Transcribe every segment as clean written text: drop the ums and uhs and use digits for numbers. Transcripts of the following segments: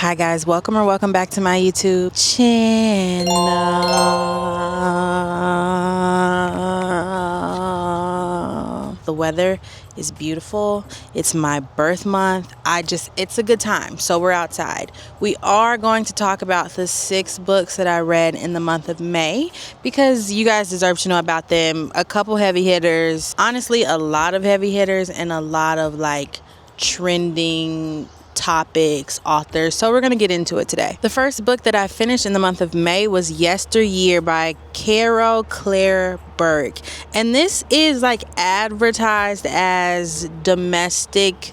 Hi guys, welcome back to my YouTube channel. The weather is beautiful. It's my birth month. It's a good time, so we're outside. We are going to talk about the 6 books that I read in the month of May because you guys deserve to know about them. A couple heavy hitters, honestly a lot of heavy hitters, and a lot of like trending topics, authors. So we're going to get into it today. The first book that I finished in the month of May was Yesteryear by Caro, Clare, Burke. And this is like advertised as domestic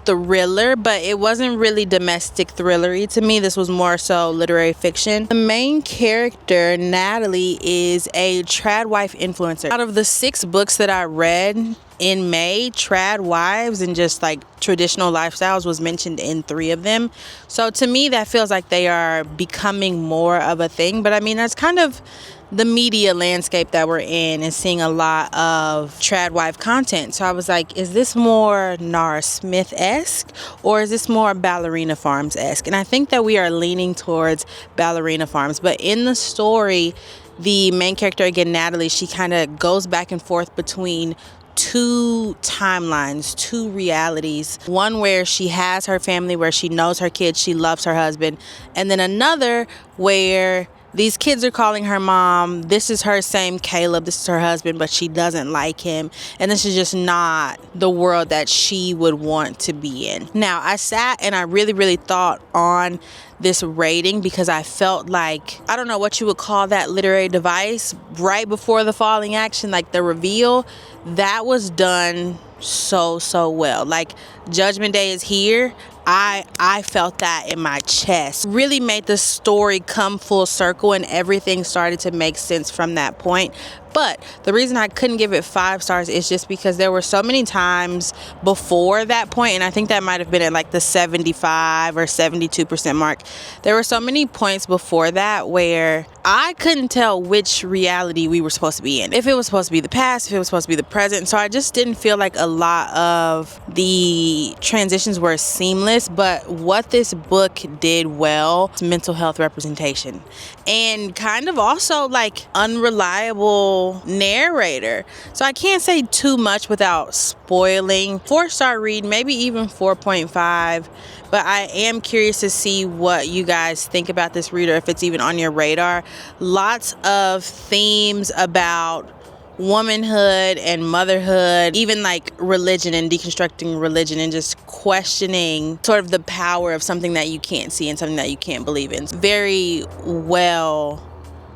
thriller, but it wasn't really domestic thrillery to me. This was more so literary fiction. The main character, Natalie, is a trad wife influencer. Out of the 6 books that I read in May, trad wives and just like traditional lifestyles was mentioned in 3 of them. So to me, that feels like they are becoming more of a thing. But I mean, that's kind of the media landscape that we're in, and seeing a lot of trad wife content. So I was like, is this more Nara Smith-esque or is this more Ballerina Farms-esque? And I think that we are leaning towards Ballerina Farms. But in the story, the main character, again, Natalie, she kind of goes back and forth between 2 timelines, 2 realities. One where she has her family, where she knows her kids, she loves her husband. And then another where these kids are calling her mom. This is her same Caleb. This is her husband, but she doesn't like him. And this is just not the world that she would want to be in. Now, I sat and I really thought on this rating because I felt like, I don't know what you would call that literary device, right before the falling action, like the reveal, that was done so well. Like, Judgment Day is here. I felt that in my chest. Really made the story come full circle and everything started to make sense from that point. But the reason I couldn't give it 5 stars is just because there were so many times before that point, and I think that might have been at like the 75 or 72% mark. There were so many points before that where I couldn't tell which reality we were supposed to be in. If it was supposed to be the past, if it was supposed to be the present. So I just didn't feel like a lot of the transitions were seamless. But what this book did well is mental health representation and kind of also like unreliable narrator. So I can't say too much without spoiling. 4-star read, maybe even 4.5. But I am curious to see what you guys think about this read, or if it's even on your radar. Lots of themes about womanhood and motherhood, even like religion and deconstructing religion and just questioning sort of the power of something that you can't see and something that you can't believe in. It's very well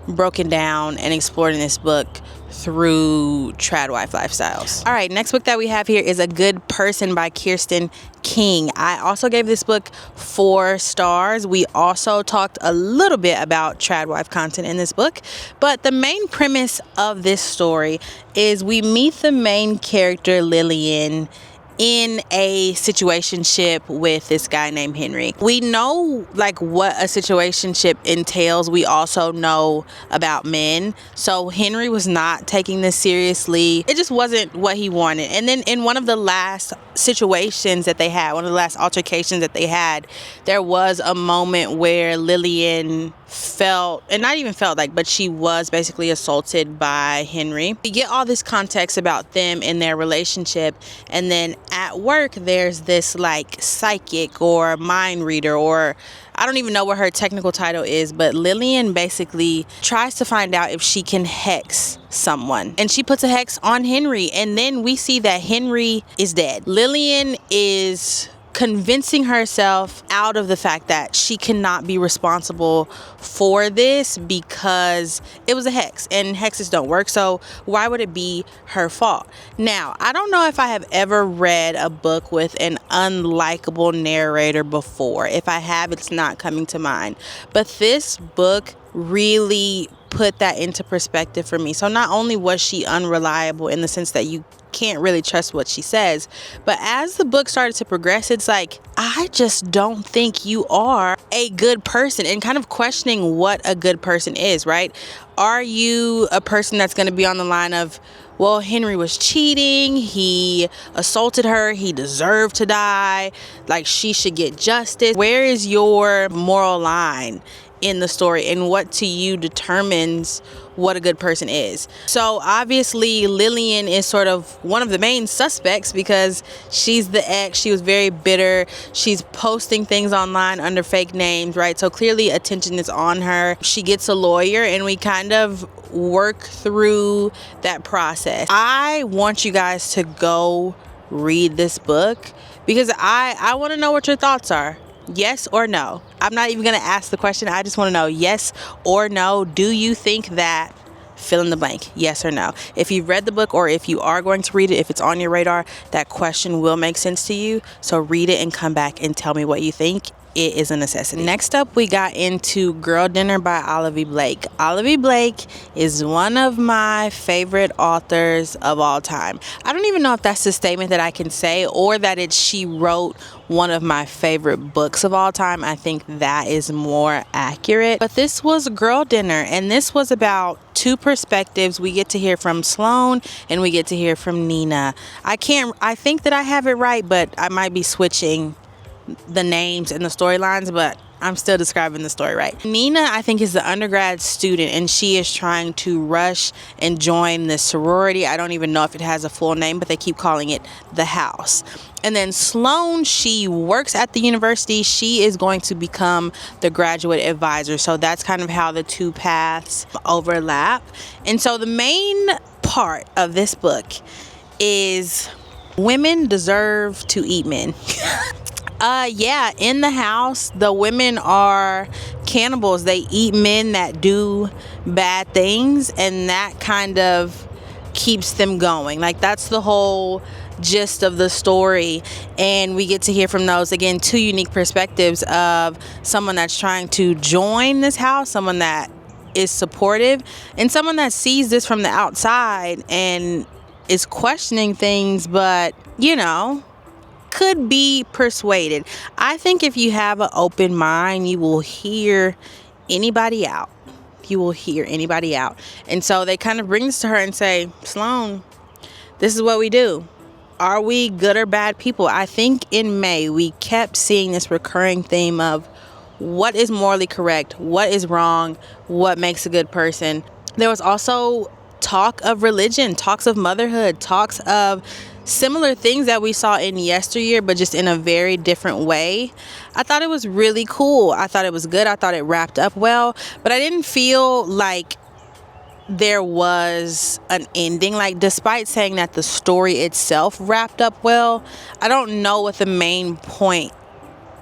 broken down and explored in this book through trad wife lifestyles. All right, next book that we have here is A Good Person by Kirsten King. I also gave this book 4 stars. We also talked a little bit about trad wife content in this book, but the main premise of this story is we meet the main character Lillian in a situationship with this guy named Henry. We know like what a situationship entails. We also know about men. So Henry was not taking this seriously. It just wasn't what he wanted. And then in one of the last situations that they had, one of the last altercations that they had, there was a moment where Lillian felt, and not even felt like, but she was basically assaulted by Henry. We get all this context about them and their relationship, and then at work there's this like psychic or mind reader, or I don't even know what her technical title is, but Lillian basically tries to find out if she can hex someone, and she puts a hex on Henry, and then we see that Henry is dead. Lillian is convincing herself out of the fact that she cannot be responsible for this because it was a hex and hexes don't work, so why would it be her fault? Now, I don't know if I have ever read a book with an unlikable narrator before. If I have, it's not coming to mind, but this book really put that into perspective for me. So not only was she unreliable in the sense that you can't really trust what she says, but as the book started to progress, it's like, I just don't think you are a good person, and kind of questioning what a good person is, right? Are you a person that's going to be on the line of well, Henry was cheating, he assaulted her, he deserved to die, like she should get justice. Where is your moral line in the story, and what to you determines what a good person is? So obviously Lillian is sort of one of the main suspects because she's the ex. She was very bitter. She's posting things online under fake names, right? So clearly attention is on her. She gets a lawyer and we kind of work through that process. I want you guys to go read this book because I want to know what your thoughts are. Yes or no? I'm not even going to ask the question. I just want to know yes or no. Do you think that fill in the blank? Yes or no? If you've read the book or if you are going to read it, if it's on your radar, that question will make sense to you. So read it and come back and tell me what you think. It is a necessity. Next up, we got into Girl Dinner by Olivie Blake. Olivie Blake is one of my favorite authors of all time. I don't even know if that's the statement that I can say or that she wrote one of my favorite books of all time. I think that is more accurate. But this was Girl Dinner, and this was about two perspectives. We get to hear from Sloane and we get to hear from Nina. I think that I have it right, but I might be switching the names and the storylines, but I'm still describing the story right. Nina, I think, is the undergrad student, and she is trying to rush and join the sorority. I don't even know if it has a full name, but they keep calling it the House. And then Sloane, she works at the university. She is going to become the graduate advisor. So that's kind of how the two paths overlap. And so the main part of this book is women deserve to eat men. Yeah, in the house, the women are cannibals. They eat men that do bad things, and that kind of keeps them going. Like, that's the whole gist of the story. And we get to hear from those, again, two unique perspectives of someone that's trying to join this house, someone that is supportive, and someone that sees this from the outside and is questioning things, but, you know, could be persuaded. I think if you have an open mind, you will hear anybody out. You will hear anybody out. And so they kind of bring this to her and say, Sloane, this is what we do. Are we good or bad people? I think in May, we kept seeing this recurring theme of what is morally correct, what is wrong, what makes a good person. There was also talk of religion, talks of motherhood, talks of similar things that we saw in Yesteryear, but just in a very different way. I thought it was really cool. I thought it was good. I thought it wrapped up well, but I didn't feel like there was an ending. Like, despite saying that the story itself wrapped up well, I don't know what the main point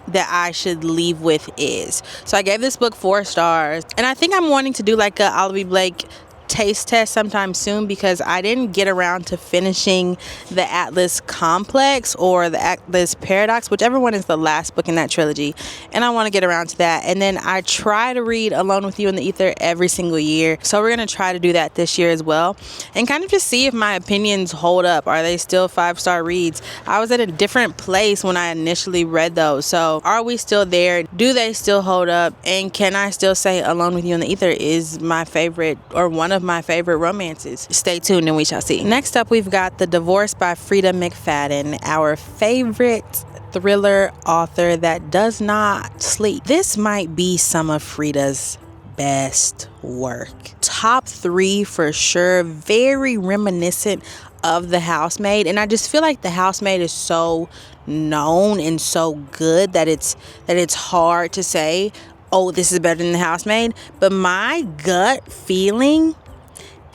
that I should leave with is. So I gave this book 4 stars, and I think I'm wanting to do like a Olivie Blake taste test sometime soon because I didn't get around to finishing the Atlas Complex or the Atlas Paradox, whichever one is the last book in that trilogy, and I want to get around to that. And then I try to read Alone with You in the Ether every single year, so we're going to try to do that this year as well and kind of just see if my opinions hold up. Are they still 5-star reads? I was at a different place when I initially read those, so are we still there? Do they still hold up? And can I still say Alone with You in the Ether is my favorite or one of my favorite romances? Stay tuned and we shall see. Next up, we've got The Divorce by Freida McFadden, our favorite thriller author that does not sleep. This might be some of Freida's best work. Top 3 for sure. Very reminiscent of The Housemaid, and I just feel like The Housemaid is so known and so good that it's hard to say, oh, this is better than The Housemaid. But my gut feeling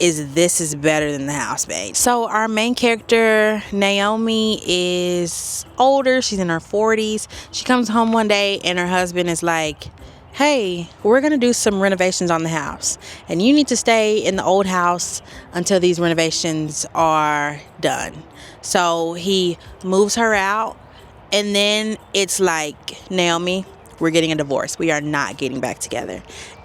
is this is better than The Housemaid. So our main character, Naomi, is older. She's in her 40s. She comes home one day and her husband is like, hey, we're going to do some renovations on the house, and you need to stay in the old house until these renovations are done. So he moves her out, and then it's like, Naomi, we're getting a divorce. We are not getting back together.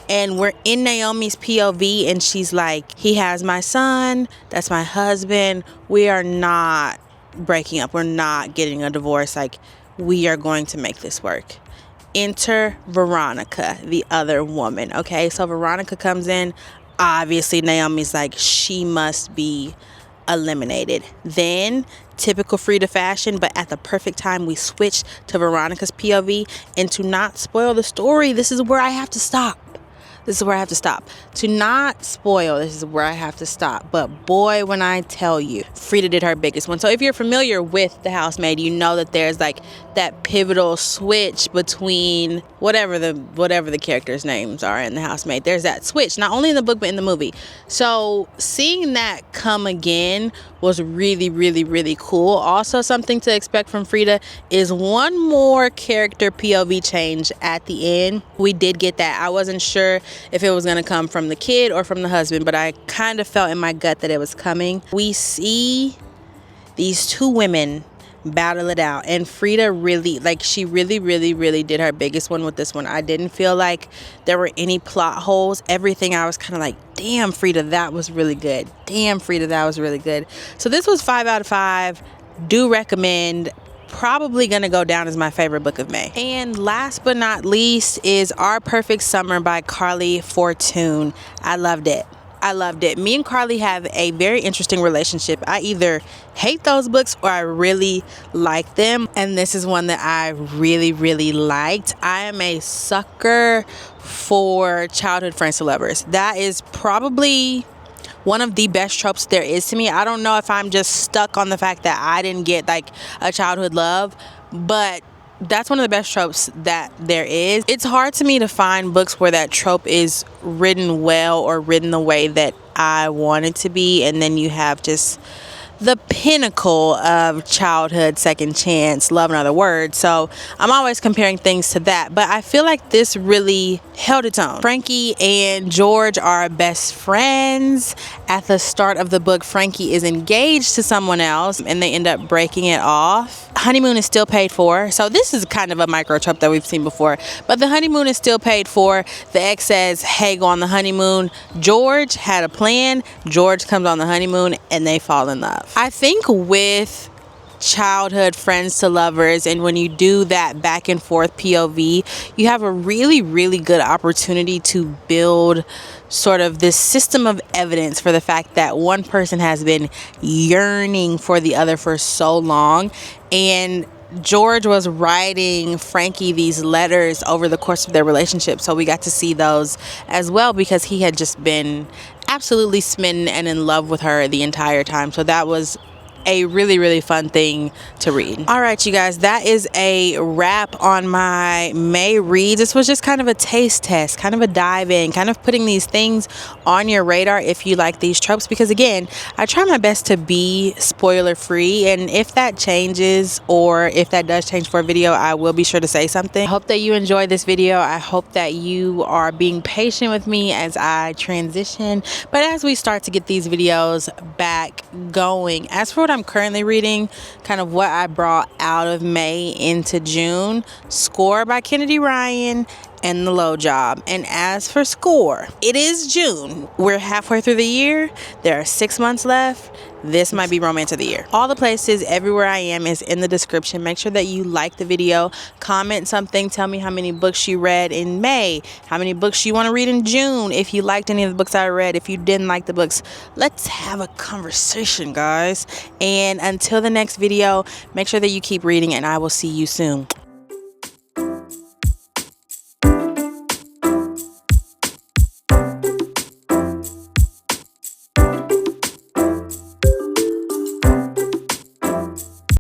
And we're in Naomi's POV, and she's like, he has my son, that's my husband, we are not breaking up, we're not getting a divorce, like, we are going to make this work. Enter Veronica, the other woman. Okay, so Veronica comes in. Obviously Naomi's like, she must be eliminated. Then, typical Freida fashion, but at the perfect time, we switched to Veronica's POV. And to not spoil the story, this is where I have to stop. This is where I have to stop. To not spoil, this is where I have to stop. But boy, when I tell you, Freida did her biggest one. So if you're familiar with The Housemaid, you know that there's like that pivotal switch between whatever the characters' names are in The Housemaid. There's that switch, not only in the book, but in the movie. So seeing that come again was really, really, really cool. Also, something to expect from Freida is one more character POV change at the end. We did get that. I wasn't sure if it was going to come from the kid or from the husband, but I kind of felt in my gut that it was coming. We see these two women battle it out, and Freida really, like, she really, really, really did her biggest one with this one. I didn't feel like there were any plot holes. Everything, I was kind of like, damn, Freida, that was really good. Damn, Freida, that was really good. So this was 5 out of 5. Do recommend. Probably gonna go down as my favorite book of May. And last but not least is Our Perfect Summer by Carley Fortune. I loved it. I loved it. Me and Carley have a very interesting relationship. I either hate those books or I really like them. And this is one that I really, really liked. I am a sucker for childhood friends to lovers. That is probably one of the best tropes there is to me. I don't know if I'm just stuck on the fact that I didn't get like a childhood love, but that's one of the best tropes that there is. It's hard to me to find books where that trope is written well or written the way that I want it to be, and then you have just the pinnacle of childhood second chance, love in other words. So I'm always comparing things to that, but I feel like this really held its own. Frankie and George are best friends. At the start of the book, Frankie is engaged to someone else and they end up breaking it off. Honeymoon is still paid for. So this is kind of a micro trope that we've seen before, but the honeymoon is still paid for. The ex says, hey, go on the honeymoon. George had a plan. George comes on the honeymoon and they fall in love. I think with childhood friends to lovers, and when you do that back and forth POV, you have a really, really good opportunity to build sort of this system of evidence for the fact that one person has been yearning for the other for so long. And George was writing Frankie these letters over the course of their relationship, so we got to see those as well because he had just been absolutely smitten and in love with her the entire time. So that was a really, really fun thing to read. All right, you guys, that is a wrap on my May reads. This was just kind of a taste test, kind of a dive in, kind of putting these things on your radar if you like these tropes, because again, I try my best to be spoiler free, and if that changes or if that does change for a video, I will be sure to say something. I hope that you enjoyed this video. I hope that you are being patient with me as I transition, but as we start to get these videos back going. As for what I'm currently reading, kind of what I brought out of May into June, Score by Kennedy Ryan and The Low Job. And as for Score, it is June. We're halfway through the year. There are 6 months left. This might be romance of the year. All the places, everywhere I am, is in the description. Make sure that you like the video, comment something, tell me how many books you read in May, how many books you want to read in June, if you liked any of the books I read, if you didn't like the books. Let's have a conversation, guys. And until the next video, make sure that you keep reading, and I will see you soon.